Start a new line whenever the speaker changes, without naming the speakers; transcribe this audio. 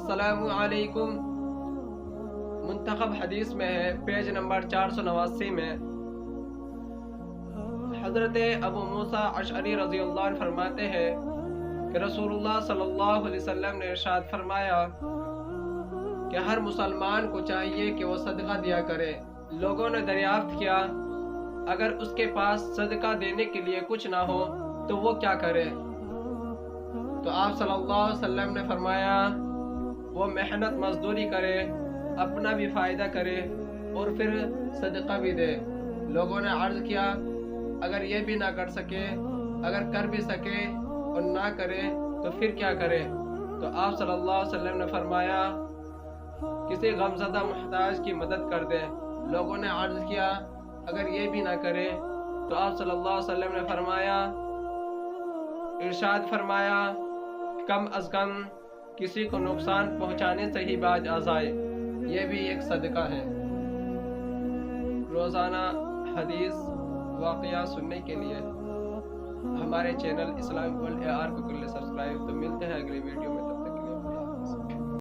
अस्सलामु अलैकुम। मुंतखब हदीस में है, पेज नंबर 489 में, हज़रत अबू मूसा अशअरी रज़ियल्लाहु अन्हु फरमाते हैं कि रसूलुल्लाह सल्लल्लाहु अलैहि वसल्लम ने इरशाद फरमाया कि हर मुसलमान को चाहिए कि वो सदका दिया करे। लोगों ने दरियाफ्त किया, अगर उसके पास सदका देने के लिए कुछ ना हो तो वो क्या करे? तो आप सल्लल्लाहु अलैहि वसल्लम ने फरमाया, वो मेहनत मजदूरी करे, अपना भी फ़ायदा करे और फिर सदका भी दे। लोगों ने अर्ज़ किया, अगर ये भी ना कर सके, अगर कर भी सके और ना करे तो फिर क्या करे? तो आप सल्लल्लाहु अलैहि वसल्लम ने फरमाया, किसी गमज़दा मुहताज की मदद कर दे। लोगों ने अर्ज़ किया, अगर ये भी ना करे तो आप सल्लल्लाहु अलैहि वसल्लम ने फरमाया, इरशाद फरमाया, कम अज़ कम किसी को नुकसान पहुंचाने से ही बाज आ जाए, ये भी एक सदका है। रोज़ाना हदीस वाक़या सुनने के लिए हमारे चैनल इस्लामिक वर्ल्ड AR को कर ले सब्सक्राइब। तो मिलते हैं अगली वीडियो में, तब तक के लिए।